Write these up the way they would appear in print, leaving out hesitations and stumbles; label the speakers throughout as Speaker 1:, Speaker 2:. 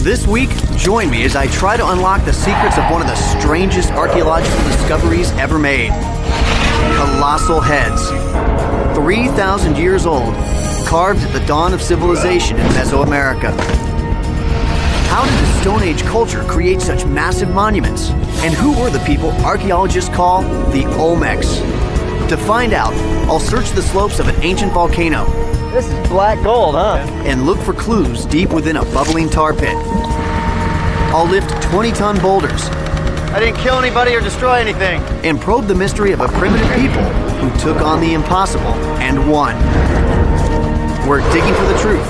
Speaker 1: This week, join me as I try to unlock the secrets of one of the strangest archaeological discoveries ever made. Colossal heads. 3,000 years old, carved at the dawn of civilization in Mesoamerica. How did the Stone Age culture create such massive monuments? And who were the people archaeologists call the Olmecs? To find out, I'll search the slopes of an ancient volcano.
Speaker 2: This is black gold, huh?
Speaker 1: And look for clues deep within a bubbling tar pit. I'll lift 20-ton boulders.
Speaker 2: I didn't kill anybody or destroy anything.
Speaker 1: And probe the mystery of a primitive people who took on the impossible and won. We're digging for the truth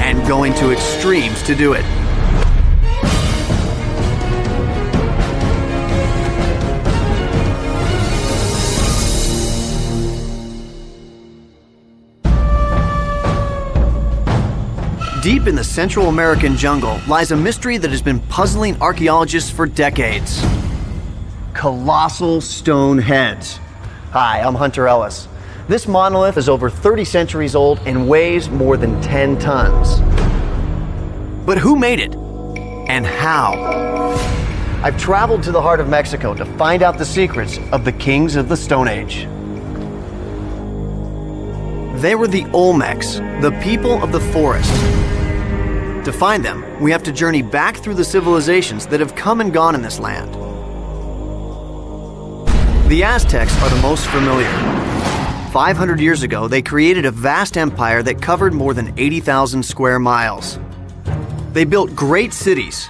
Speaker 1: and going to extremes to do it. Deep in the Central American jungle lies a mystery that has been puzzling archaeologists for decades. Colossal stone heads. Hi, I'm Hunter Ellis. This monolith is over 30 centuries old and weighs more than 10 tons. But who made it? And how? I've traveled to the heart of Mexico to find out the secrets of the kings of the Stone Age. They were the Olmecs, the people of the forest. To find them, we have to journey back through the civilizations that have come and gone in this land. The Aztecs are the most familiar. 500 years ago, they created a vast empire that covered more than 80,000 square miles. They built great cities,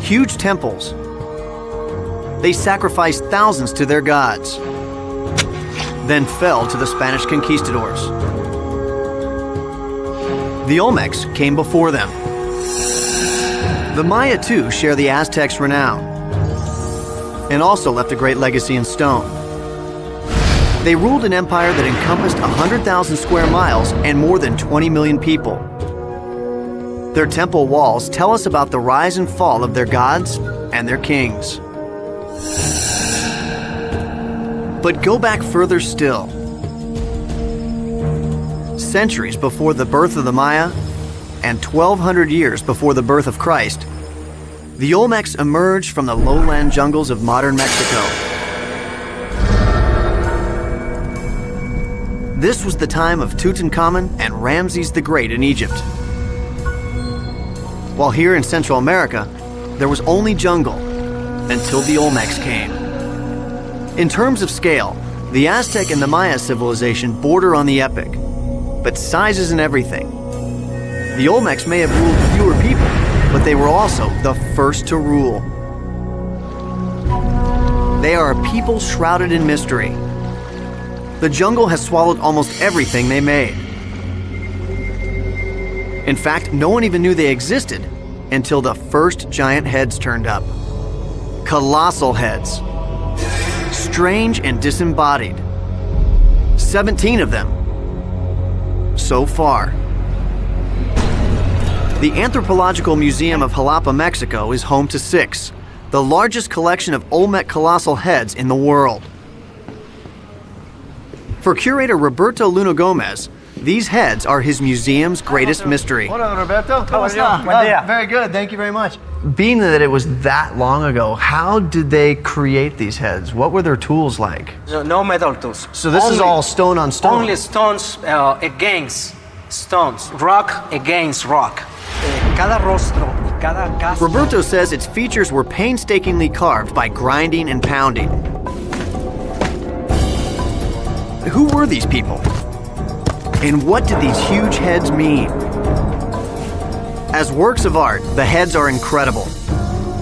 Speaker 1: huge temples. They sacrificed thousands to their gods, then fell to the Spanish conquistadors. The Olmecs came before them. The Maya too share the Aztecs' renown, and also left a great legacy in stone. They ruled an empire that encompassed 100,000 square miles and more than 20 million people. Their temple walls tell us about the rise and fall of their gods and their kings. But go back further still. Centuries before the birth of the Maya and 1,200 years before the birth of Christ, the Olmecs emerged from the lowland jungles of modern Mexico. This was the time of Tutankhamun and Ramses the Great in Egypt. While here in Central America, there was only jungle until the Olmecs came. In terms of scale, the Aztec and the Maya civilization border on the epic, but size isn't everything. The Olmecs may have ruled fewer people, but they were also the first to rule. They are a people shrouded in mystery. The jungle has swallowed almost everything they made. In fact, no one even knew they existed until the first giant heads turned up. Colossal heads. Strange and disembodied. 17 of them. So far. The Anthropological Museum of Jalapa, Mexico is home to 6, the largest collection of Olmec colossal heads in the world. For curator Roberto Luna Gomez, these heads are his museum's greatest mystery.
Speaker 2: Hola, Roberto.
Speaker 3: How are you?
Speaker 2: Very good, thank you very much.
Speaker 1: Being that it was that long ago, how did they create these heads? What were their tools like?
Speaker 3: No metal tools.
Speaker 1: So this is all stone on stone?
Speaker 3: Only stones against stones, rock against rock. Cada rostro y cada casco.
Speaker 1: Roberto says its features were painstakingly carved by grinding and pounding. Who were these people? And what did these huge heads mean? As works of art, the heads are incredible.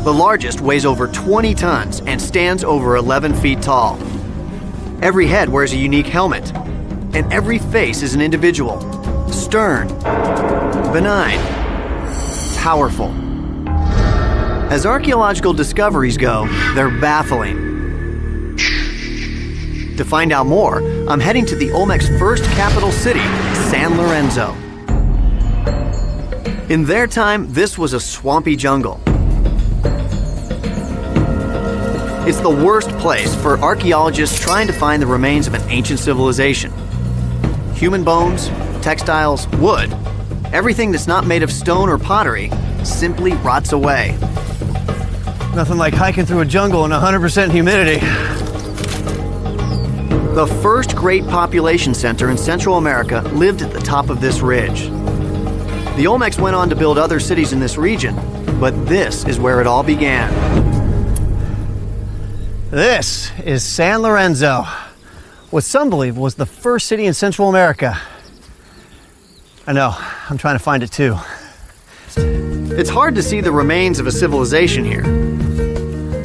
Speaker 1: The largest weighs over 20 tons and stands over 11 feet tall. Every head wears a unique helmet, and every face is an individual. Stern, benign, powerful. As archaeological discoveries go, they're baffling. To find out more, I'm heading to the Olmec's first capital city, San Lorenzo. In their time, this was a swampy jungle. It's the worst place for archaeologists trying to find the remains of an ancient civilization. Human bones, textiles, wood, everything that's not made of stone or pottery simply rots away.
Speaker 2: Nothing like hiking through a jungle in 100% humidity.
Speaker 1: The first great population center in Central America lived at the top of this ridge. The Olmecs went on to build other cities in this region, but this is where it all began.
Speaker 2: This is San Lorenzo, what some believe was the first city in Central America. I know, I'm trying to find it too.
Speaker 1: It's hard to see the remains of a civilization here.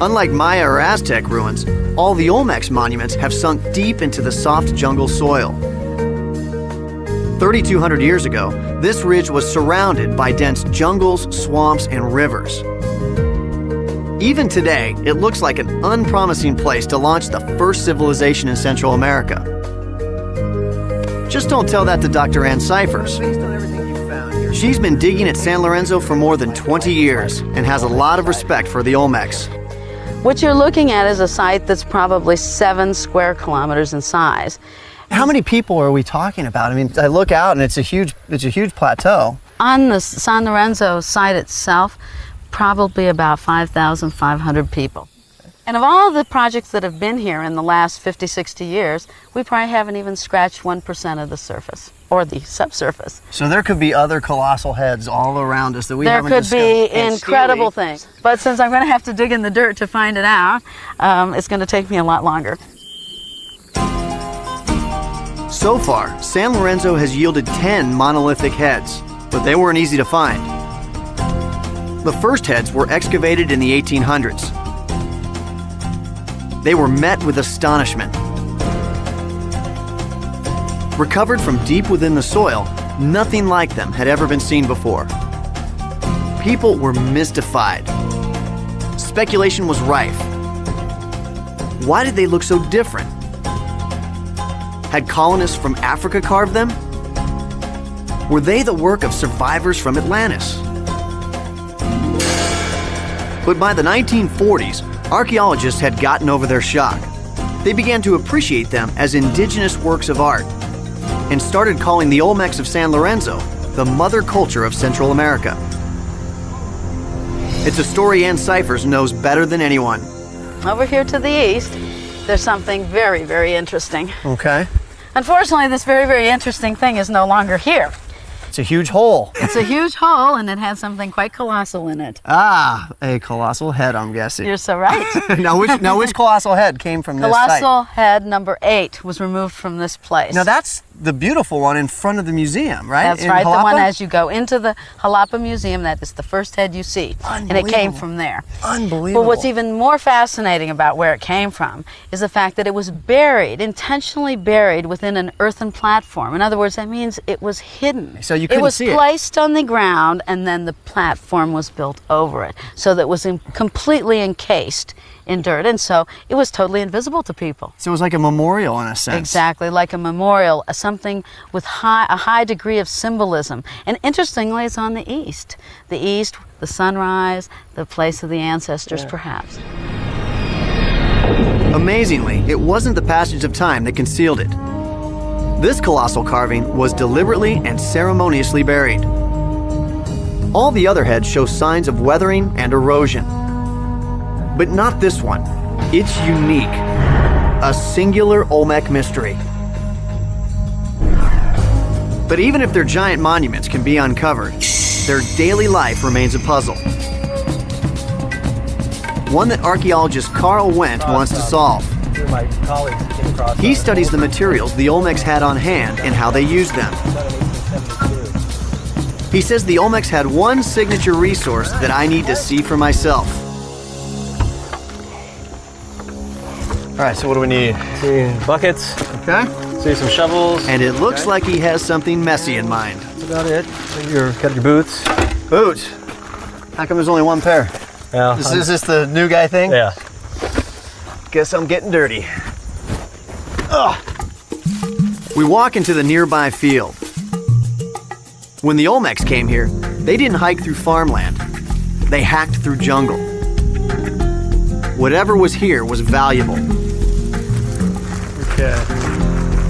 Speaker 1: Unlike Maya or Aztec ruins, all the Olmecs monuments have sunk deep into the soft jungle soil. 3,200 years ago, this ridge was surrounded by dense jungles, swamps, and rivers. Even today, it looks like an unpromising place to launch the first civilization in Central America. Just don't tell that to Dr. Ann Cyphers. She's been digging at San Lorenzo for more than 20 years and has a lot of respect for the Olmecs.
Speaker 4: What you're looking at is a site that's probably 7 square kilometers in size.
Speaker 2: How many people are we talking about? I mean, I look out and it's a huge plateau.
Speaker 4: On the San Lorenzo site itself, probably about 5,500 people. And of all the projects that have been here in the last 50, 60 years, we probably haven't even scratched 1% of the surface or the subsurface.
Speaker 2: So there could be other colossal heads all around us that we haven't
Speaker 4: There could
Speaker 2: discovered.
Speaker 4: be incredible things. But since I'm going to have to dig in the dirt to find it out, it's going to take me a lot longer.
Speaker 1: So far, San Lorenzo has yielded 10 monolithic heads, but they weren't easy to find. The first heads were excavated in the 1800s. They were met with astonishment. Recovered from deep within the soil, nothing like them had ever been seen before. People were mystified. Speculation was rife. Why did they look so different? Had colonists from Africa carved them? Were they the work of survivors from Atlantis? But by the 1940s, archaeologists had gotten over their shock. They began to appreciate them as indigenous works of art and started calling the Olmecs of San Lorenzo the mother culture of Central America. It's a story Ann Cyphers knows better than anyone.
Speaker 4: Over here to the east, there's something very, very interesting.
Speaker 2: Okay.
Speaker 4: Unfortunately, this very, very interesting thing is no longer here.
Speaker 2: It's a huge hole.
Speaker 4: It's a huge hole, and it has something quite colossal in it.
Speaker 2: Ah, a colossal head, I'm guessing.
Speaker 4: You're so right.
Speaker 2: Now which colossal head came from this site?
Speaker 4: Colossal head number 8 was removed from this place.
Speaker 2: Now that's the beautiful one in front of the museum, right?
Speaker 4: That's
Speaker 2: in
Speaker 4: right,
Speaker 2: Jalapa?
Speaker 4: the one as you go into the Jalapa Museum, that is the first head you see. And it came from there.
Speaker 2: Unbelievable.
Speaker 4: But what's even more fascinating about where it came from is the fact that it was buried, intentionally buried within an earthen platform. In other words, that means it was hidden.
Speaker 2: So you couldn't see it.
Speaker 4: It was placed on the ground, and then the platform was built over it, so that it was completely encased in dirt, and so it was totally invisible to people.
Speaker 2: So it was like a memorial in a sense.
Speaker 4: Exactly, like a memorial, something with a high degree of symbolism. And interestingly, it's on the east. The east, the sunrise, the place of the ancestors, perhaps.
Speaker 1: Amazingly, it wasn't the passage of time that concealed it. This colossal carving was deliberately and ceremoniously buried. All the other heads show signs of weathering and erosion. But not this one. It's unique. A singular Olmec mystery. But even if their giant monuments can be uncovered, their daily life remains a puzzle. One that archaeologist Carl Wendt wants to solve.
Speaker 5: My colleagues came across.
Speaker 1: He studies the materials the Olmecs had on hand and how they used them. He says the Olmecs had one signature resource that I need to see for myself.
Speaker 2: All right, so what do we need?
Speaker 5: See buckets.
Speaker 2: Okay.
Speaker 5: See some shovels.
Speaker 1: And it looks like he has something messy in mind.
Speaker 5: That's about it. Got your boots.
Speaker 2: Boots. How come there's only one pair?
Speaker 5: Yeah.
Speaker 2: Is this the new guy thing?
Speaker 5: Yeah.
Speaker 2: Guess I'm getting dirty.
Speaker 1: Ugh. We walk into the nearby field. When the Olmecs came here, they didn't hike through farmland. They hacked through jungle. Whatever was here was valuable.
Speaker 2: Okay.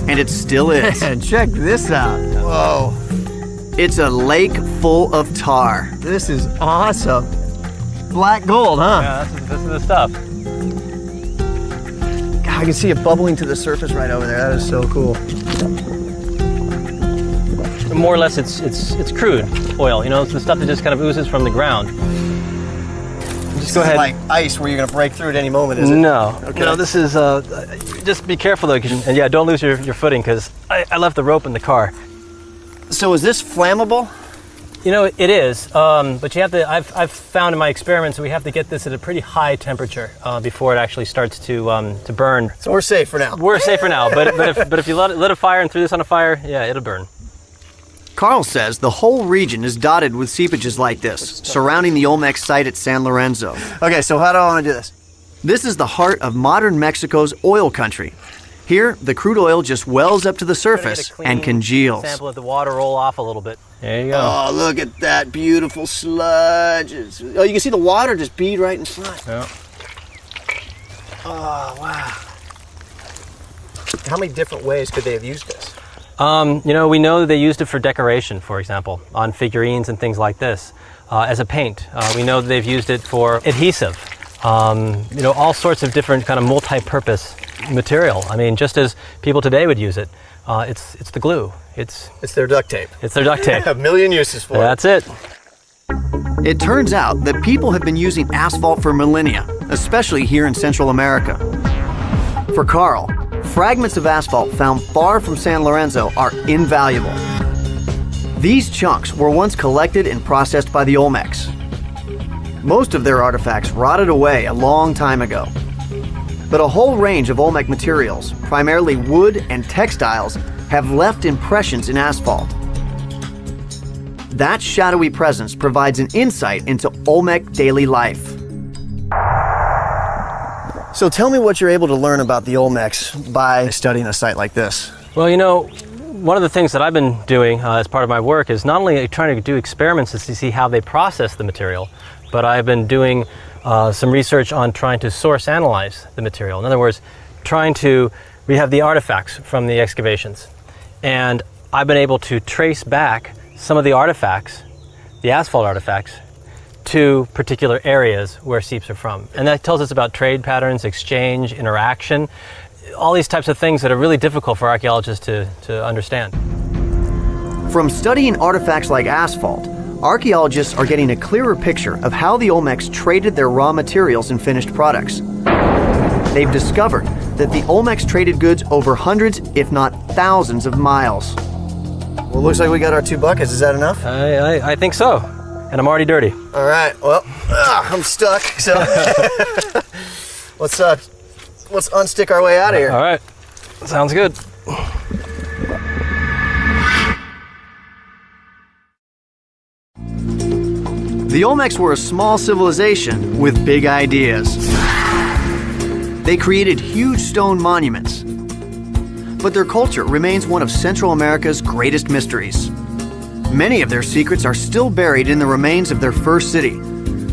Speaker 1: And it still is.
Speaker 2: And check this out. Whoa.
Speaker 1: It's a lake full of tar.
Speaker 2: This is awesome. Black gold, huh?
Speaker 5: Yeah, this is the stuff.
Speaker 2: God, I can see it bubbling to the surface right over there. That is so cool.
Speaker 5: More or less, it's crude oil. You know, it's the stuff that just kind of oozes from the ground. Just go ahead.
Speaker 2: Like ice, where you're going to break through at any moment, is it?
Speaker 5: No.
Speaker 2: Okay.
Speaker 5: No, this is. Just be careful though, and yeah, don't lose your footing because I left the rope in the car.
Speaker 2: So is this flammable?
Speaker 5: You know, it is, but you have to. I've found in my experiments we have to get this at a pretty high temperature before it actually starts to burn.
Speaker 2: So we're safe for now.
Speaker 5: We're safe for now, but if you lit a fire and threw this on a fire, yeah, it'll burn.
Speaker 1: Carl says the whole region is dotted with seepages like this, surrounding the Olmecs site at San Lorenzo.
Speaker 2: Okay, so how do I want to do this?
Speaker 1: This is the heart of modern Mexico's oil country. Here, the crude oil just wells up to the surface and congeals.
Speaker 5: Sample of the water roll off a little bit. There you go.
Speaker 2: Oh, look at that beautiful sludge. Oh, you can see the water just bead right in front.
Speaker 5: Yeah.
Speaker 2: Oh, wow. How many different ways could they have used this?
Speaker 5: You know, we know that they used it for decoration, for example, on figurines and things like this, as a paint. We know that they've used it for adhesive. You know, all sorts of different kind of multi-purpose material. I mean, just as people today would use it. It's the glue. It's
Speaker 2: their duct tape.
Speaker 5: It's their duct tape.
Speaker 2: A million uses for it.
Speaker 5: That's it.
Speaker 1: It turns out that people have been using asphalt for millennia, especially here in Central America. For Carl, fragments of asphalt found far from San Lorenzo are invaluable. These chunks were once collected and processed by the Olmecs. Most of their artifacts rotted away a long time ago. But a whole range of Olmec materials, primarily wood and textiles, have left impressions in asphalt. That shadowy presence provides an insight into Olmec daily life.
Speaker 2: So tell me what you're able to learn about the Olmecs by studying a site like this.
Speaker 5: Well, you know, one of the things that I've been doing as part of my work is not only trying to do experiments to see how they process the material, but I've been doing some research on trying to source analyze the material. In other words, we have the artifacts from the excavations, and I've been able to trace back some of the artifacts, the asphalt artifacts, to particular areas where seeps are from. And that tells us about trade patterns, exchange, interaction, all these types of things that are really difficult for archaeologists to understand.
Speaker 1: From studying artifacts like asphalt, archaeologists are getting a clearer picture of how the Olmecs traded their raw materials and finished products. They've discovered that the Olmecs traded goods over hundreds, if not thousands of miles.
Speaker 2: Well, looks like we got our 2 buckets. Is that enough?
Speaker 5: I think so. And I'm already dirty.
Speaker 2: All right. Well, I'm stuck. So let's unstick our way out of here.
Speaker 5: All right. Sounds good.
Speaker 1: The Olmecs were a small civilization with big ideas. They created huge stone monuments. But their culture remains one of Central America's greatest mysteries. Many of their secrets are still buried in the remains of their first city,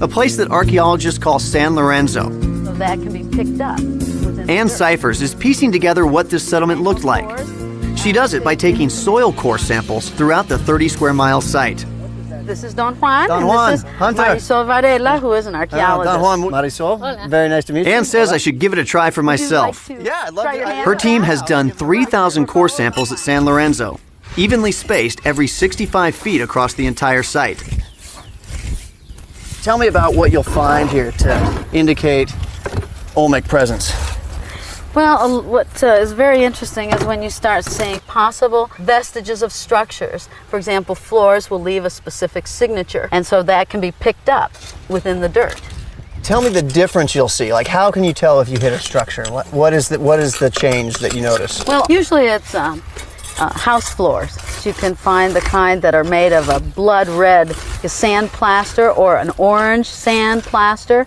Speaker 1: a place that archaeologists call San Lorenzo.
Speaker 4: So that can be picked up.
Speaker 1: Ann Cyphers is piecing together what this settlement looked like. She does it by taking soil core samples throughout the 30-square-mile site.
Speaker 4: This is Don Juan.
Speaker 2: Don
Speaker 4: and
Speaker 2: Juan,
Speaker 4: this is
Speaker 2: Hunter.
Speaker 4: Marisol Varela, who is an archaeologist.
Speaker 2: Don Juan, Marisol. Very nice to meet you.
Speaker 1: Ann says I should give it a try for myself.
Speaker 2: Yeah, I'd love
Speaker 4: Try
Speaker 2: to.
Speaker 4: your hand
Speaker 1: Her
Speaker 4: on
Speaker 1: team
Speaker 4: that?
Speaker 1: has done 3,000 core samples at San Lorenzo, evenly spaced every 65 feet across the entire site.
Speaker 2: Tell me about what you'll find here to indicate Olmec presence.
Speaker 4: Well, what is very interesting is when you start seeing possible vestiges of structures. For example, floors will leave a specific signature, and so that can be picked up within the dirt.
Speaker 2: Tell me the difference you'll see. Like, how can you tell if you hit a structure? What is the change that you notice?
Speaker 4: Well, usually it's house floors. You can find the kind that are made of a blood red sand plaster or an orange sand plaster.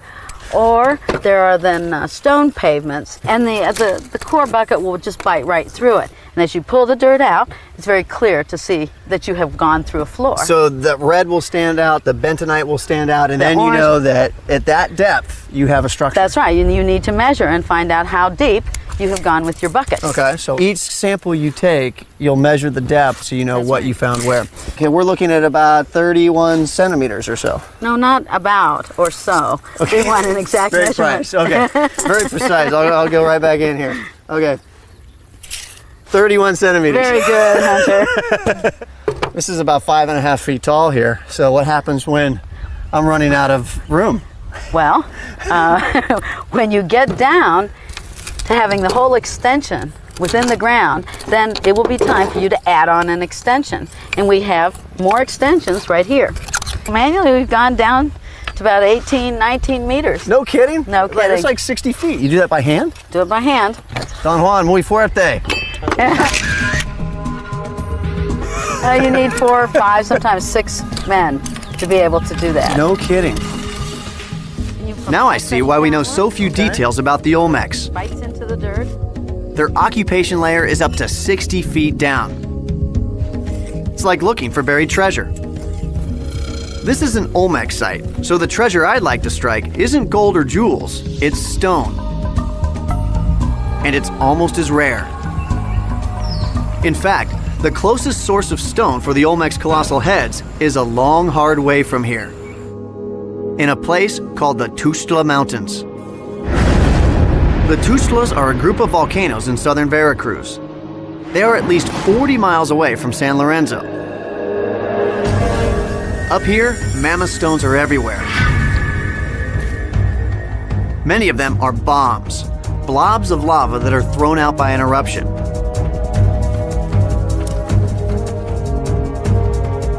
Speaker 4: Or there are then stone pavements, and the core bucket will just bite right through it. And as you pull the dirt out, it's very clear to see that you have gone through a floor.
Speaker 2: So the red will stand out, the bentonite will stand out, and then you know that at that depth you have a structure.
Speaker 4: That's right. You need to measure and find out how deep you have gone with your buckets.
Speaker 2: Okay, so each sample you take, you'll measure the depth so you know what you found where. Okay, we're looking at about 31 centimeters or so.
Speaker 4: No, not about or so.
Speaker 2: Okay.
Speaker 4: We want an exact
Speaker 2: Very
Speaker 4: measurement.
Speaker 2: precise. Okay, very precise. I'll go right back in here. Okay, 31 centimeters.
Speaker 4: Very good, Hunter.
Speaker 2: This is about 5.5 feet tall here. So what happens when I'm running out of room?
Speaker 4: Well, when you get down to having the whole extension within the ground, then it will be time for you to add on an extension. And we have more extensions right here. Manually, we've gone down to about 18, 19 meters.
Speaker 2: No kidding?
Speaker 4: No kidding.
Speaker 2: It's like 60 feet. You do that by hand?
Speaker 4: Do it by hand.
Speaker 2: Don Juan, muy fuerte.
Speaker 4: You need 4 or 5, sometimes 6 men to be able to do that.
Speaker 2: No kidding.
Speaker 1: Now I see why we know so few details about the Olmecs.
Speaker 4: Bites into the dirt.
Speaker 1: Their occupation layer is up to 60 feet down. It's like looking for buried treasure. This is an Olmec site, so the treasure I'd like to strike isn't gold or jewels, it's stone. And it's almost as rare. In fact, the closest source of stone for the Olmec's colossal heads is a long, hard way from here, in a place called the Tuxtla Mountains. The Tuxtlas are a group of volcanoes in southern Veracruz. They are at least 40 miles away from San Lorenzo. Up here, mammoth stones are everywhere. Many of them are bombs, blobs of lava that are thrown out by an eruption.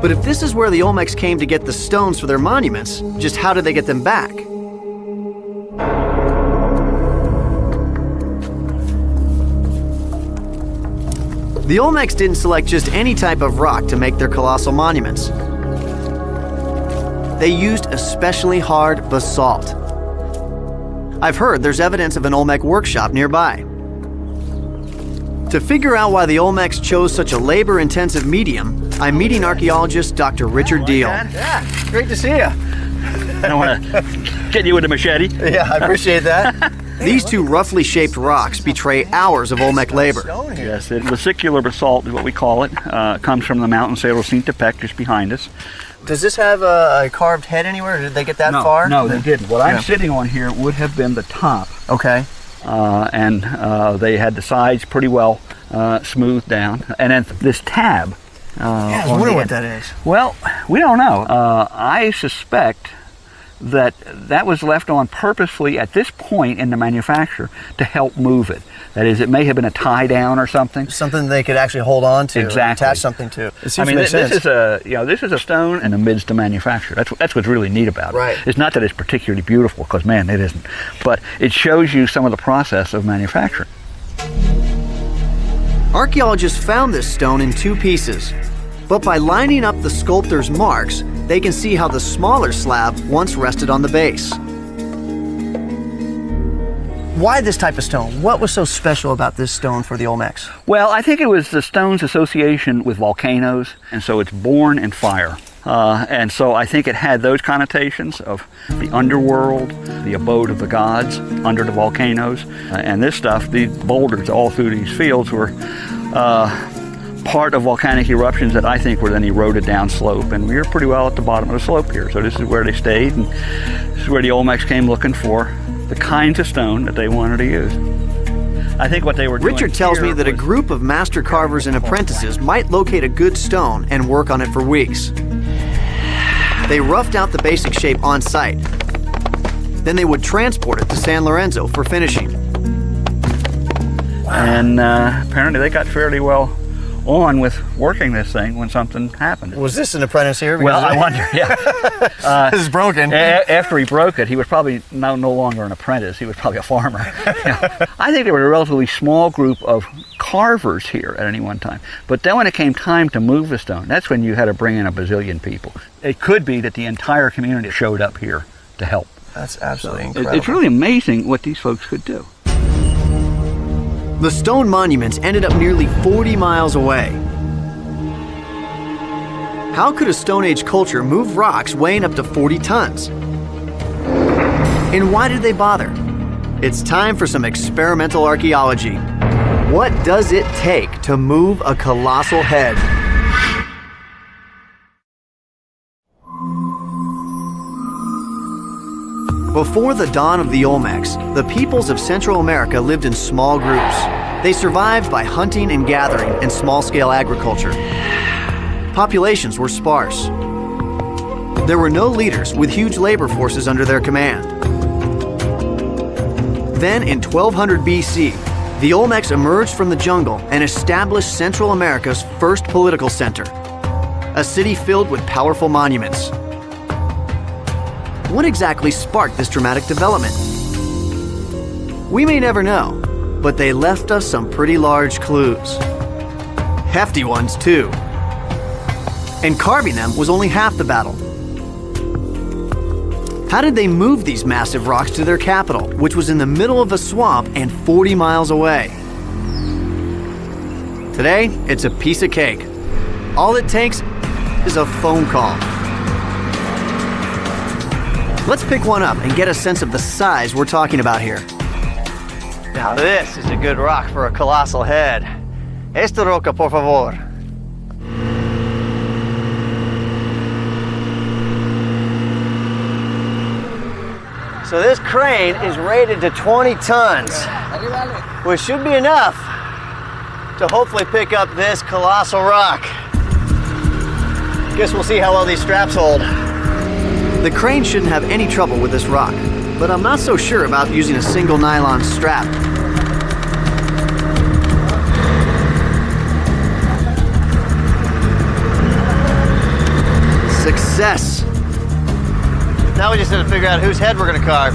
Speaker 1: But if this is where the Olmecs came to get the stones for their monuments, just how did they get them back? The Olmecs didn't select just any type of rock to make their colossal monuments. They used especially hard basalt. I've heard there's evidence of an Olmec workshop nearby. To figure out why the Olmecs chose such a labor-intensive medium, I'm meeting archaeologist Dr. Richard Deal.
Speaker 2: Yeah, great to see you.
Speaker 6: I don't want to get you with a machete.
Speaker 2: Yeah, I appreciate that.
Speaker 1: These two roughly shaped rocks betray hours of Olmec labor.
Speaker 6: Yes, vesicular basalt is what we call it. Comes from the mountain Saddle-Sintepec just behind us.
Speaker 2: Does this have a carved head anywhere? Did they get that far?
Speaker 6: No, they didn't. What I'm sitting on here would have been the top.
Speaker 2: Okay.
Speaker 6: And they had the sides pretty well smoothed down. And then this tab.
Speaker 2: I was wondering what that is.
Speaker 6: Well, we don't know. I suspect that was left on purposefully at this point in the manufacture to help move it. That is, it may have been a tie down or something.
Speaker 2: Something they could actually hold on to.
Speaker 6: Exactly.
Speaker 2: Attach something to. It seems
Speaker 6: I mean,
Speaker 2: to make sense.
Speaker 6: this is a stone in the midst of manufacture. That's what's really neat about it.
Speaker 2: Right.
Speaker 6: It's not that it's particularly beautiful, because man, it isn't. But it shows you some of the process of manufacturing.
Speaker 1: Archaeologists found this stone in 2 pieces, but by lining up the sculptor's marks, they can see how the smaller slab once rested on the base.
Speaker 2: Why this type of stone? What was so special about this stone for the Olmecs?
Speaker 6: Well, I think it was the stone's association with volcanoes, and so it's born in fire. And so I think it had those connotations of the underworld, the abode of the gods under the volcanoes. And this stuff, these boulders all through these fields were part of volcanic eruptions that I think were then eroded down slope. And we were pretty well at the bottom of the slope here. So this is where they stayed, and this is where the Olmecs came looking for the kinds of stone that they wanted to use. I think what they were doing
Speaker 1: Richard tells me that a group of master carvers and apprentices might locate a good stone and work on it for weeks. They roughed out the basic shape on site. Then they would transport it to San Lorenzo for finishing.
Speaker 6: And apparently they got fairly well on with working this thing when something happened.
Speaker 2: Was this an apprentice here?
Speaker 6: Well, I wonder, yeah.
Speaker 2: This is broken.
Speaker 6: After he broke it, he was probably no longer an apprentice. He was probably a farmer. I think there was a relatively small group of carvers here at any one time. But then when it came time to move the stone, that's when you had to bring in a bazillion people. It could be that the entire community showed up here to help.
Speaker 2: That's absolutely incredible.
Speaker 6: It's really amazing what these folks could do.
Speaker 1: The stone monuments ended up nearly 40 miles away. How could a Stone Age culture move rocks weighing up to 40 tons? And why did they bother? It's time for some experimental archaeology. What does it take to move a colossal head? Before the dawn of the Olmecs, the peoples of Central America lived in small groups. They survived by hunting and gathering and small-scale agriculture. Populations were sparse. There were no leaders with huge labor forces under their command. Then in 1200 BC, the Olmecs emerged from the jungle and established Central America's first political center, a city filled with powerful monuments. What exactly sparked this dramatic development? We may never know, but they left us some pretty large clues. Hefty ones, too. And carving them was only half the battle. How did they move these massive rocks to their capital, which was in the middle of a swamp and 40 miles away? Today, it's a piece of cake. All it takes is a phone call. Let's pick one up and get a sense of the size we're talking about here. Now this is a good rock for a colossal head. Esta roca, por favor. So this crane is rated to 20 tons, which should be enough to hopefully pick up this colossal rock. Guess we'll see how well these straps hold. The crane shouldn't have any trouble with this rock, but I'm not so sure about using a single nylon strap. Success! Now we just have to figure out whose head we're gonna carve.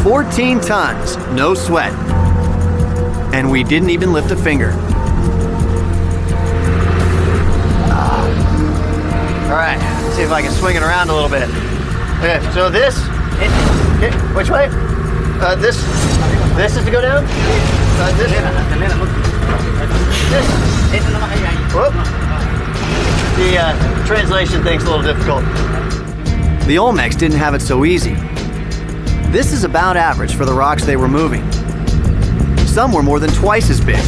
Speaker 1: 14 tons, no sweat. And we didn't even lift a finger. All right, let's see if I can swing it around a little bit. Okay, so this, okay, which way? This is to go down? This. Whoop. The translation thing's a little difficult. The Olmecs didn't have it so easy. This is about average for the rocks they were moving. Some were more than twice as big.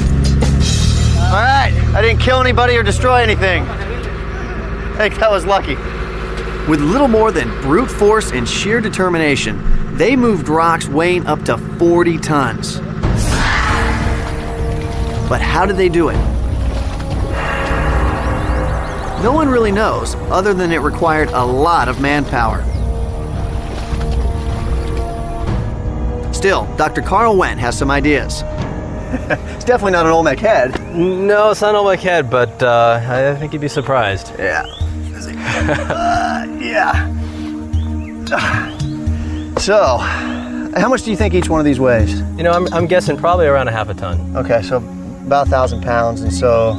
Speaker 1: All right, I didn't kill anybody or destroy anything. I think that was lucky. With little more than brute force and sheer determination, they moved rocks weighing up to 40 tons. But how did they do it? No one really knows, other than it required a lot of manpower. Still, Dr. Carl Wendt has some ideas. It's definitely not an Olmec head.
Speaker 5: No, it's not an Olmec head, but I think you'd be surprised.
Speaker 1: Yeah. Yeah. So, how much do you think each one of these weighs?
Speaker 5: You know, I'm guessing probably around a half a ton.
Speaker 1: Okay, so about 1,000 pounds, and so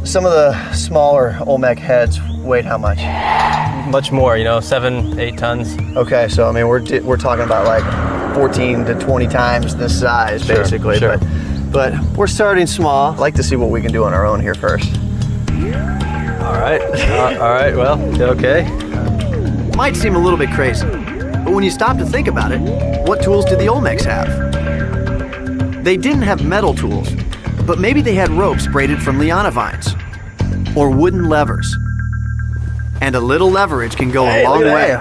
Speaker 1: some of the smaller Olmec heads weighed how much?
Speaker 5: Much more, you know, 7, 8 tons.
Speaker 1: Okay, so I mean we're talking about like 14 to 20 times this size, basically.
Speaker 5: Sure.
Speaker 1: But we're starting small. I'd like to see what we can do on our own here first.
Speaker 5: All right, well, okay.
Speaker 1: Might seem a little bit crazy, but when you stop to think about it, what tools did the Olmecs have? They didn't have metal tools, but maybe they had ropes braided from liana vines, or wooden levers. And a little leverage can go a long way.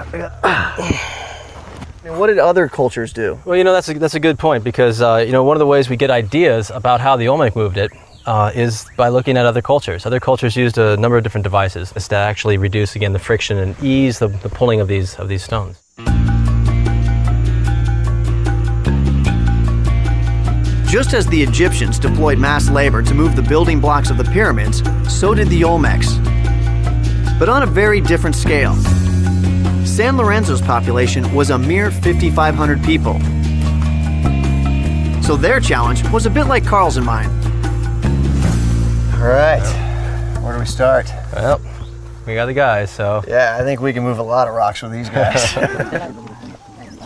Speaker 1: What did other cultures do?
Speaker 5: Well, you know, that's a good point, because you know, one of the ways we get ideas about how the Olmec moved it is by looking at other cultures. Other cultures used a number of different devices to actually reduce, again, the friction and ease the pulling of these stones.
Speaker 1: Just as the Egyptians deployed mass labor to move the building blocks of the pyramids, so did the Olmecs. But on a very different scale. San Lorenzo's population was a mere 5,500 people. So their challenge was a bit like Carl's and mine. All right, where do we start?
Speaker 5: Well, we got the guys, so.
Speaker 1: Yeah, I think we can move a lot of rocks with these guys.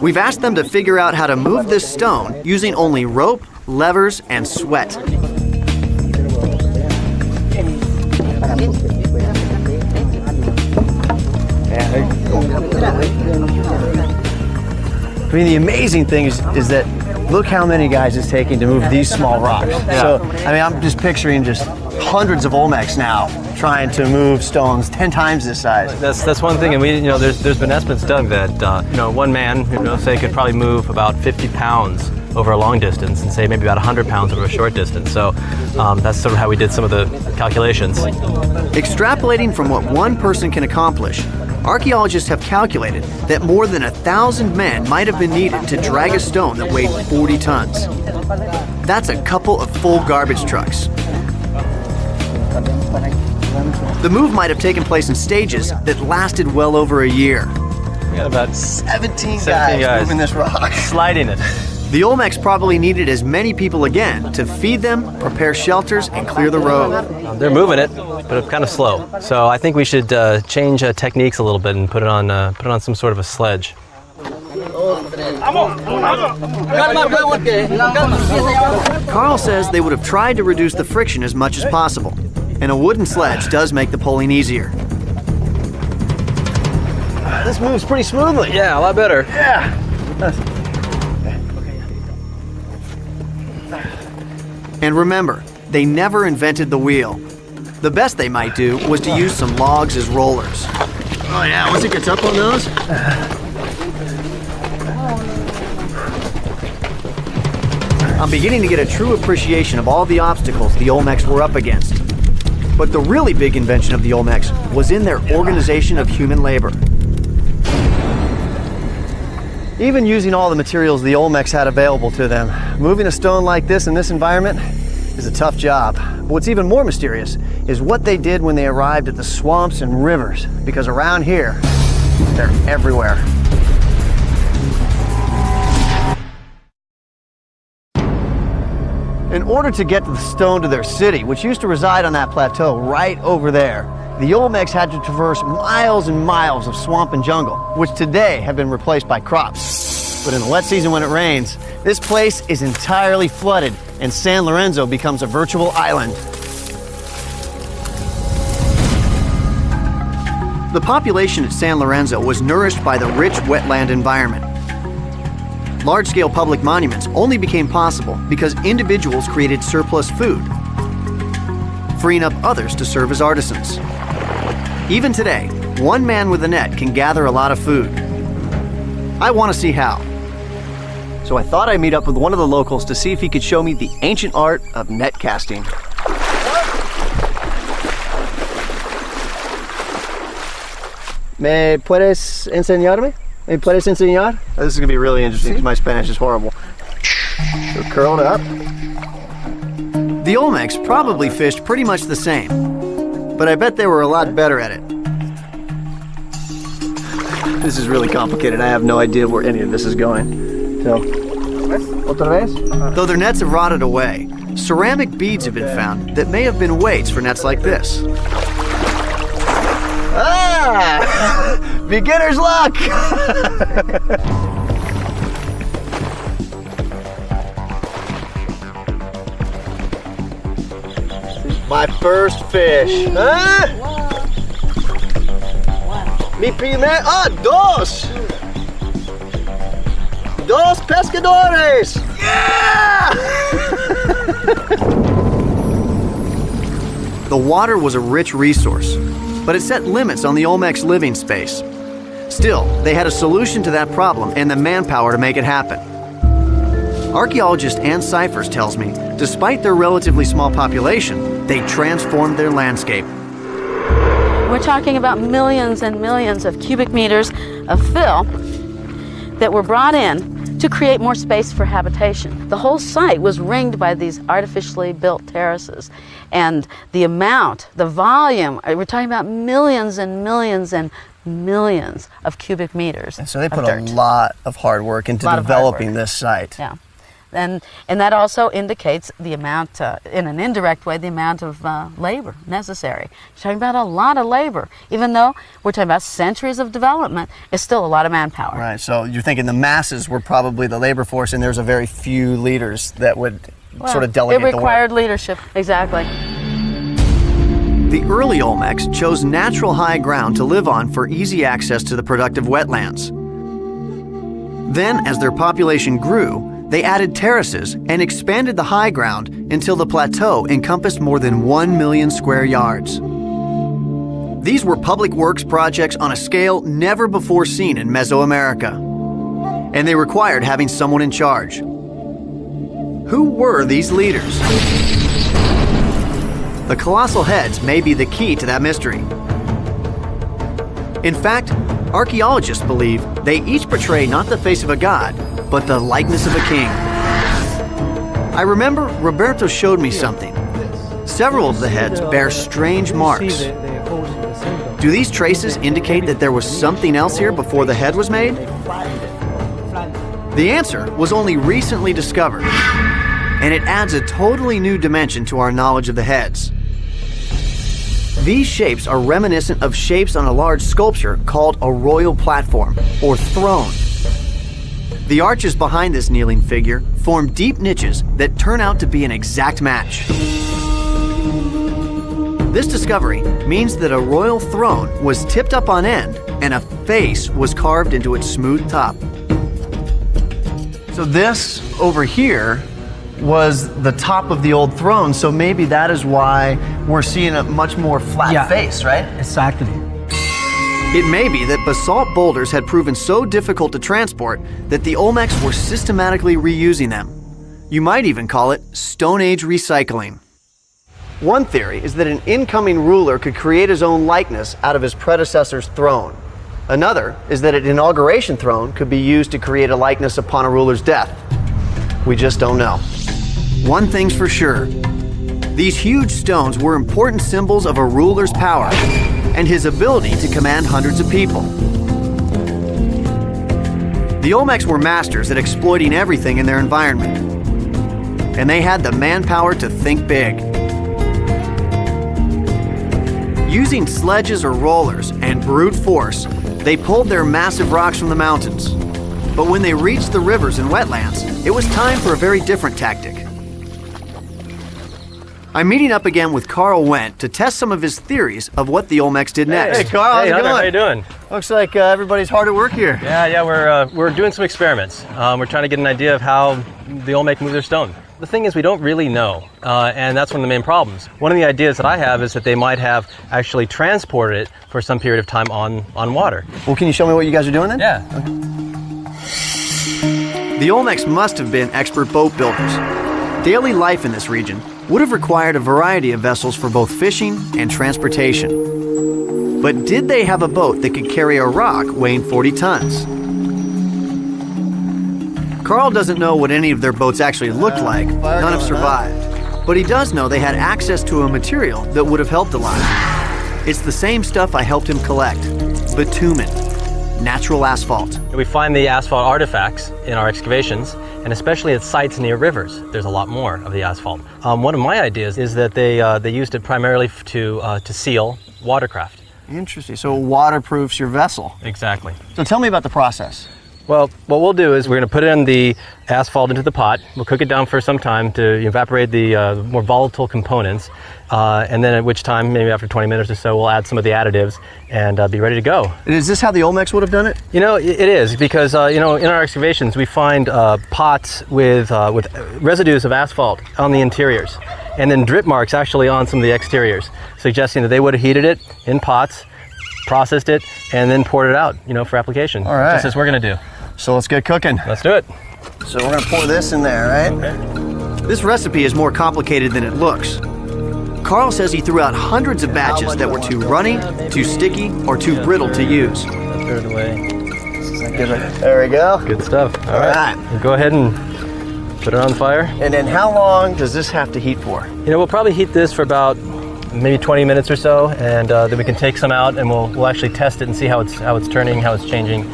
Speaker 1: We've asked them to figure out how to move this stone using only rope, levers, and sweat.
Speaker 2: I mean, the amazing thing is that look how many guys it's taking to move these small rocks. So, I mean, I'm just picturing just hundreds of Olmecs now trying to move stones 10 times this size.
Speaker 5: That's one thing, and there's been estimates dug that one man say could probably move about 50 pounds over a long distance, and say maybe about 100 pounds over a short distance. So that's sort of how we did some of the calculations.
Speaker 1: Extrapolating from what one person can accomplish, archaeologists have calculated that more than 1,000 men might have been needed to drag a stone that weighed 40 tons. That's a couple of full garbage trucks. The move might have taken place in stages that lasted well over a year.
Speaker 5: We got about
Speaker 2: 17 guys moving this rock.
Speaker 5: Sliding it.
Speaker 1: The Olmecs probably needed as many people again to feed them, prepare shelters, and clear the road.
Speaker 5: They're moving it, but it's kind of slow. So I think we should change techniques a little bit and put it on some sort of a sledge.
Speaker 1: Carl says they would have tried to reduce the friction as much as possible, and a wooden sledge does make the pulling easier.
Speaker 2: This moves pretty smoothly.
Speaker 5: Yeah, a lot better.
Speaker 2: Yeah.
Speaker 1: And remember, they never invented the wheel. The best they might do was to use some logs as rollers.
Speaker 2: Oh yeah, once it gets up on those.
Speaker 1: I'm beginning to get a true appreciation of all the obstacles the Olmecs were up against. But the really big invention of the Olmecs was in their organization of human labor.
Speaker 2: Even using all the materials the Olmecs had available to them, moving a stone like this in this environment is a tough job. But what's even more mysterious is what they did when they arrived at the swamps and rivers, because around here, they're everywhere. In order to get the stone to their city, which used to reside on that plateau right over there, the Olmecs had to traverse miles and miles of swamp and jungle, which today have been replaced by crops. But in the wet season when it rains, this place is entirely flooded and San Lorenzo becomes a virtual island.
Speaker 1: The population at San Lorenzo was nourished by the rich wetland environment. Large-scale public monuments only became possible because individuals created surplus food, freeing up others to serve as artisans. Even today, one man with a net can gather a lot of food. I want to see how. So I thought I'd meet up with one of the locals to see if he could show me the ancient art of net casting.
Speaker 2: ¿Me puedes enseñarme? ¿Me puedes enseñar? This is going to be really interesting because my Spanish is horrible. So curled up.
Speaker 1: The Olmecs probably fished pretty much the same, but I bet they were a lot better at it.
Speaker 2: This is really complicated. I have no idea where any of this is going. So, otra vez?
Speaker 1: Though their nets have rotted away, ceramic beads have been found that may have been weights for nets like this.
Speaker 2: Ah! Beginner's luck! My first fish. Huh? Mi primer... Ah, dos! Dos pescadores! Yeah!
Speaker 1: The water was a rich resource, but it set limits on the Olmecs' living space. Still, they had a solution to that problem and the manpower to make it happen. Archaeologist Ann Cyphers tells me, despite their relatively small population, they transformed their landscape.
Speaker 4: We're talking about millions and millions of cubic meters of fill that were brought in to create more space for habitation. The whole site was ringed by these artificially built terraces. And the amount, the volume, we're talking about millions and millions and millions of cubic meters.
Speaker 2: And so they put
Speaker 4: of
Speaker 2: a
Speaker 4: dirt.
Speaker 2: lot of hard work into developing this site.
Speaker 4: Yeah. And that also indicates the amount, in an indirect way, the amount of labor necessary. You're talking about a lot of labor. Even though we're talking about centuries of development, it's still a lot of manpower.
Speaker 2: Right, so you're thinking the masses were probably the labor force and there's a very few leaders that would sort of delegate the work.
Speaker 4: It required leadership, exactly.
Speaker 1: The early Olmecs chose natural high ground to live on for easy access to the productive wetlands. Then, as their population grew, they added terraces and expanded the high ground until the plateau encompassed more than 1 million square yards. These were public works projects on a scale never before seen in Mesoamerica, and they required having someone in charge. Who were these leaders? The colossal heads may be the key to that mystery. In fact, archaeologists believe they each portray not the face of a god, but the likeness of a king. I remember Roberto showed me something. Several of the heads bear strange marks. Do these traces indicate that there was something else here before the head was made? The answer was only recently discovered, and it adds a totally new dimension to our knowledge of the heads. These shapes are reminiscent of shapes on a large sculpture called a royal platform, or throne. The arches behind this kneeling figure form deep niches that turn out to be an exact match. This discovery means that a royal throne was tipped up on end and a face was carved into its smooth top.
Speaker 2: So this over here was the top of the old throne, so maybe that is why we're seeing a much more flat face, right?
Speaker 3: Exactly.
Speaker 1: It may be that basalt boulders had proven so difficult to transport that the Olmecs were systematically reusing them. You might even call it Stone Age recycling.
Speaker 2: One theory is that an incoming ruler could create his own likeness out of his predecessor's throne. Another is that an inauguration throne could be used to create a likeness upon a ruler's death. We just don't know.
Speaker 1: One thing's for sure. These huge stones were important symbols of a ruler's power and his ability to command hundreds of people. The Olmecs were masters at exploiting everything in their environment, and they had the manpower to think big. Using sledges or rollers and brute force, they pulled their massive rocks from the mountains. But when they reached the rivers and wetlands, it was time for a very different tactic. I'm meeting up again with Carl Wendt to test some of his theories of what the Olmecs did next.
Speaker 2: Hey Carl, how's it going?
Speaker 5: How you doing?
Speaker 2: Looks like everybody's hard at work here.
Speaker 5: Yeah, we're doing some experiments. We're trying to get an idea of how the Olmec move their stone. The thing is, we don't really know, and that's one of the main problems. One of the ideas that I have is that they might have actually transported it for some period of time on water.
Speaker 2: Well, can you show me what you guys are doing then?
Speaker 5: Yeah.
Speaker 2: Okay.
Speaker 1: The Olmecs must have been expert boat builders. Daily life in this region would have required a variety of vessels for both fishing and transportation. But did they have a boat that could carry a rock weighing 40 tons? Carl doesn't know what any of their boats actually looked like. None have survived. But he does know they had access to a material that would have helped a lot. It's the same stuff I helped him collect: bitumen, natural asphalt.
Speaker 5: We find the asphalt artifacts in our excavations, and especially at sites near rivers, there's a lot more of the asphalt. One of my ideas is that they used it primarily to seal watercraft.
Speaker 2: Interesting. So it waterproofs your vessel.
Speaker 5: Exactly.
Speaker 2: So tell me about the process.
Speaker 5: Well, what we'll do is we're going to put in the asphalt into the pot. We'll cook it down for some time to evaporate the more volatile components, and then at which time, maybe after 20 minutes or so, we'll add some of the additives and be ready to go.
Speaker 2: And is this how the Olmecs would have done it?
Speaker 5: You know, it is, because you know, in our excavations we find pots with residues of asphalt on the interiors, and then drip marks actually on some of the exteriors, suggesting that they would have heated it in pots, processed it, and then poured it out, you know, for application.
Speaker 2: All right.
Speaker 5: Just as we're going to do.
Speaker 2: So let's get cooking.
Speaker 5: Let's do it.
Speaker 2: So we're going to pour this in there, right?
Speaker 5: Okay.
Speaker 1: This recipe is more complicated than it looks. Carl says he threw out hundreds of batches that were too runny, too sticky, or too brittle to use.
Speaker 5: Throw it away.
Speaker 2: There we go.
Speaker 5: Good stuff.
Speaker 2: All right.
Speaker 5: We'll go ahead and put it on fire.
Speaker 2: And then how long does this have to heat for?
Speaker 5: You know, we'll probably heat this for about maybe 20 minutes or so, and then we can take some out and we'll actually test it and see how it's turning, how it's changing.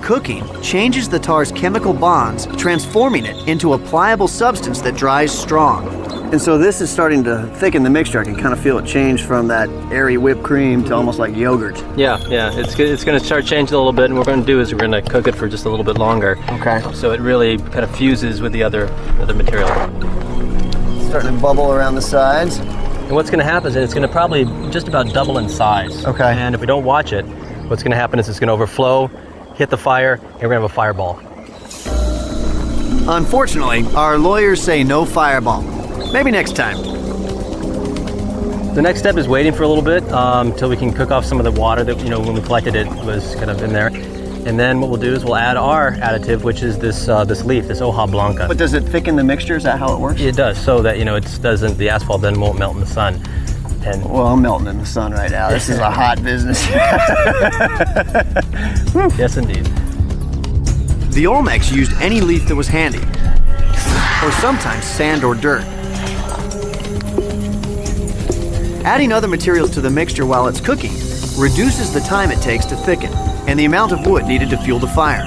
Speaker 1: Cooking changes the tar's chemical bonds, transforming it into a pliable substance that dries strong.
Speaker 2: And so this is starting to thicken the mixture. I can kind of feel it change from that airy whipped cream to almost like yogurt.
Speaker 5: Yeah, it's going to start changing a little bit, and what we're going to do is we're going to cook it for just a little bit longer.
Speaker 2: Okay.
Speaker 5: So it really kind of fuses with the other material.
Speaker 2: Starting to bubble around the sides.
Speaker 5: And what's going to happen is it's going to probably just about double in size.
Speaker 2: Okay.
Speaker 5: And if we don't watch it, what's going to happen is it's going to overflow, hit the fire, and we're gonna have a fireball.
Speaker 1: Unfortunately, our lawyers say no fireball. Maybe next time.
Speaker 5: The next step is waiting for a little bit until we can cook off some of the water that, when we collected it was kind of in there. And then what we'll do is we'll add our additive, which is this leaf, this hoja blanca.
Speaker 1: But does it thicken the mixture? Is that how it works?
Speaker 5: It does, so that the asphalt then won't melt in the sun. And
Speaker 1: well, I'm melting in the sun right now. This is a hot business.
Speaker 5: yes, indeed.
Speaker 1: The Olmecs used any leaf that was handy, or sometimes sand or dirt. Adding other materials to the mixture while it's cooking reduces the time it takes to thicken and the amount of wood needed to fuel the fire.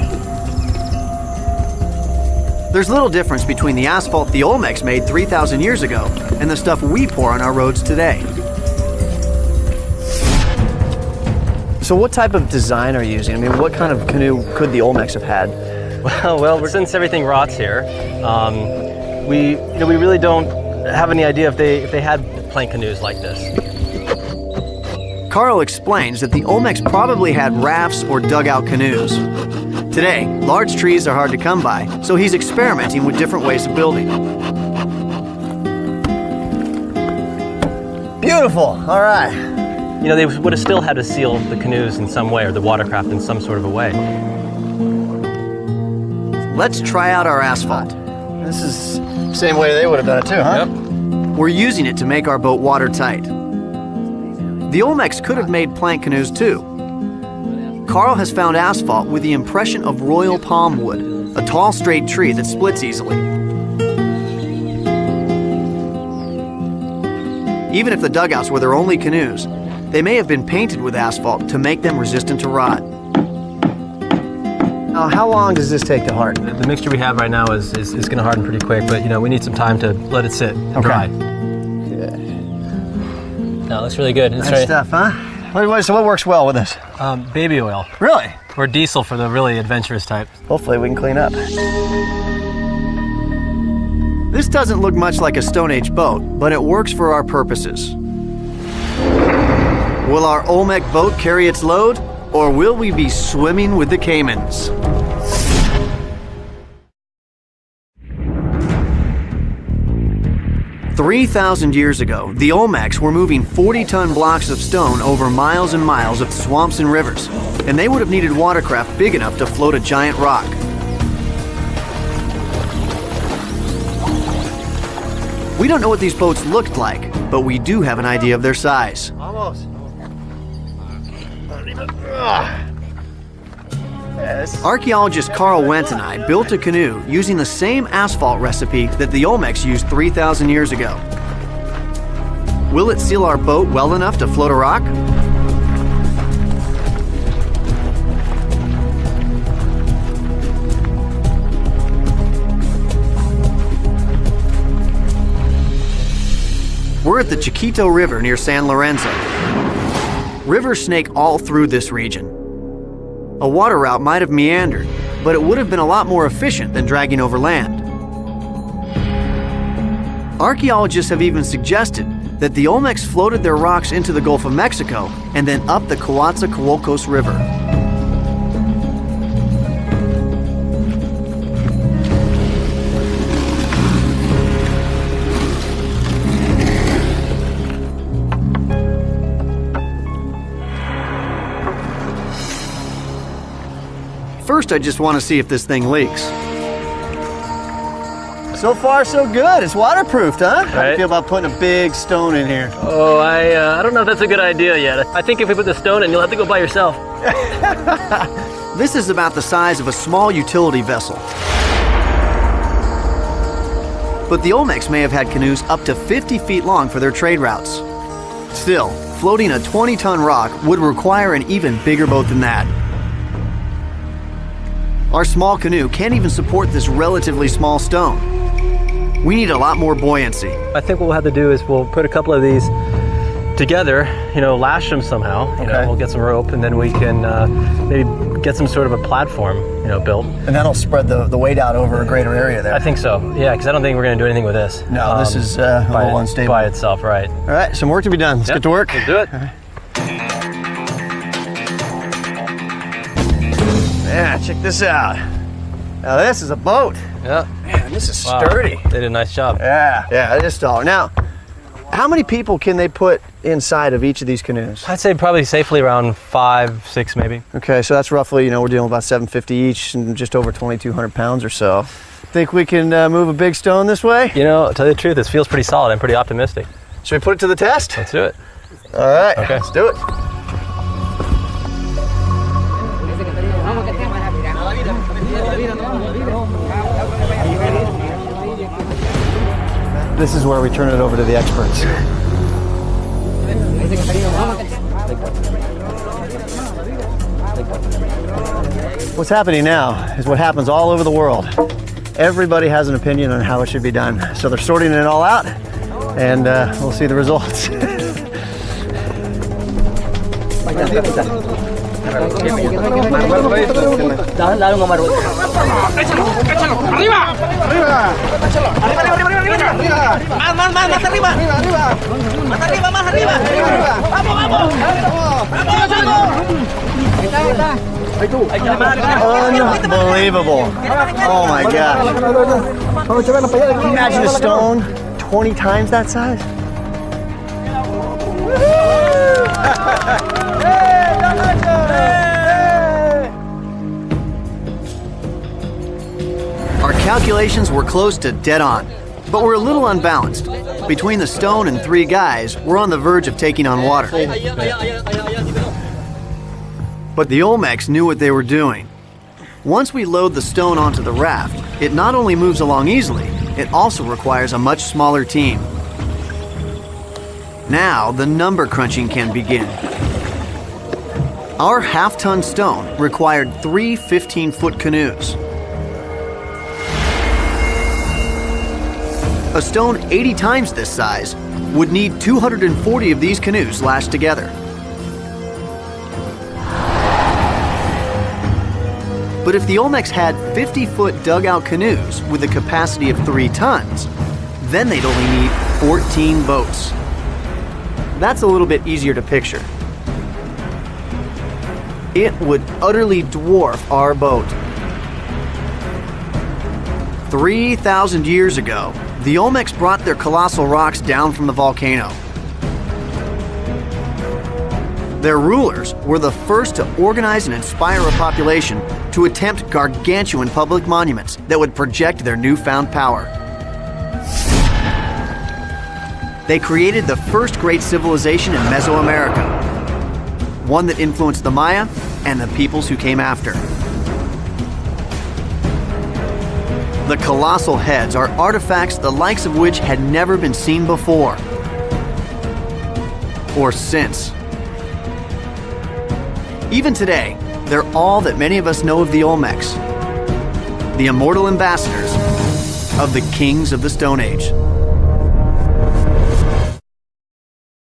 Speaker 1: There's little difference between the asphalt the Olmecs made 3,000 years ago and the stuff we pour on our roads today. So what type of design are you using? I mean, what kind of canoe could the Olmecs have had?
Speaker 5: Well, since everything rots here, we really don't have any idea if they had plank canoes like this.
Speaker 1: Carl explains that the Olmecs probably had rafts or dugout canoes. Today, large trees are hard to come by, so he's experimenting with different ways of building.
Speaker 2: Beautiful, all right.
Speaker 5: They would have still had to seal the canoes in some way, or the watercraft in some sort of a way.
Speaker 1: Let's try out our asphalt.
Speaker 2: This is the same way they would have done it too, huh?
Speaker 5: Yep.
Speaker 1: We're using it to make our boat watertight. The Olmecs could have made plank canoes too. Carl has found asphalt with the impression of royal palm wood, a tall straight tree that splits easily. Even if the dugouts were their only canoes, they may have been painted with asphalt to make them resistant to rot.
Speaker 2: Now, how long does this take to harden?
Speaker 5: The mixture we have right now is going to harden pretty quick, but we need some time to let it sit and dry. No, it looks really good.
Speaker 2: Nice stuff, huh? So what works well with this?
Speaker 5: Baby oil.
Speaker 2: Really?
Speaker 5: Or diesel for the really adventurous type.
Speaker 2: Hopefully we can clean up.
Speaker 1: This doesn't look much like a Stone Age boat, but it works for our purposes. Will our Olmec boat carry its load, or will we be swimming with the Caimans? "3,000 years ago, the Olmecs were moving 40-ton blocks of stone over miles and miles of swamps and rivers, and they would have needed watercraft big enough to float a giant rock. We don't know what these boats looked like, but we do have an idea of their size.
Speaker 2: Almost.
Speaker 1: Archaeologist Carl Wendt and I built a canoe using the same asphalt recipe that the Olmecs used 3,000 years ago. Will it seal our boat well enough to float a rock? We're at the Chiquito River near San Lorenzo. Rivers snake all through this region. A water route might have meandered, but it would have been a lot more efficient than dragging over land. Archaeologists have even suggested that the Olmecs floated their rocks into the Gulf of Mexico and then up the Coatzacoalcos River. First, I just want to see if this thing leaks.
Speaker 2: So far, so good. It's waterproofed, huh? How do you
Speaker 5: Right.
Speaker 2: feel about putting a big stone in here?
Speaker 5: Oh, I don't know if that's a good idea yet. I think if we put the stone in, you'll have to go by yourself.
Speaker 1: This is about the size of a small utility vessel. But the Olmecs may have had canoes up to 50 feet long for their trade routes. Still, floating a 20-ton rock would require an even bigger boat than that. Our small canoe can't even support this relatively small stone. We need a lot more buoyancy.
Speaker 5: I think what we'll have to do is we'll put a couple of these together, lash them somehow. We'll get some rope, and then we can maybe get some sort of a platform, built.
Speaker 2: And that'll spread the weight out over a greater area there.
Speaker 5: I think so. Yeah, because I don't think we're going to do anything with this.
Speaker 2: No, this is a little unstable.
Speaker 5: By itself, right?
Speaker 2: All right, some work to be done. Let's get to work.
Speaker 5: Let's do it.
Speaker 2: Yeah, check this out. Now this is a boat.
Speaker 5: Yeah.
Speaker 2: Man, this is
Speaker 5: Wow.
Speaker 2: sturdy.
Speaker 5: They did a nice job.
Speaker 2: Yeah, it is taller. Now, how many people can they put inside of each of these canoes?
Speaker 5: I'd say probably safely around 5, 6 maybe.
Speaker 2: Okay, so that's roughly, we're dealing with about 750 each and just over 2,200 pounds or so. Think we can move a big stone this way?
Speaker 5: You know, to tell you the truth, this feels pretty solid. I'm pretty optimistic.
Speaker 2: Should we put it to the test?
Speaker 5: Let's do it.
Speaker 2: All right,
Speaker 5: Okay.
Speaker 2: let's do it. This is where we turn it over to the experts. What's happening now is what happens all over the world. Everybody has an opinion on how it should be done. So they're sorting it all out, and we'll see the results. Unbelievable. Oh my gosh. Can you imagine a stone 20 times that size?
Speaker 1: Our calculations were close to dead on, but we're a little unbalanced. Between the stone and 3 guys, we're on the verge of taking on water. But the Olmecs knew what they were doing. Once we load the stone onto the raft, it not only moves along easily, it also requires a much smaller team. Now the number crunching can begin. Our half-ton stone required 3 15-foot canoes. A stone 80 times this size would need 240 of these canoes lashed together. But if the Olmecs had 50-foot dugout canoes with a capacity of 3 tons, then they'd only need 14 boats. That's a little bit easier to picture. It would utterly dwarf our boat. 3,000 years ago, the Olmecs brought their colossal rocks down from the volcano. Their rulers were the first to organize and inspire a population to attempt gargantuan public monuments that would project their newfound power. They created the first great civilization in Mesoamerica, one that influenced the Maya and the peoples who came after. The colossal heads are artifacts the likes of which had never been seen before or since. Even today, they're all that many of us know of the Olmecs, the immortal ambassadors of the kings of the Stone Age.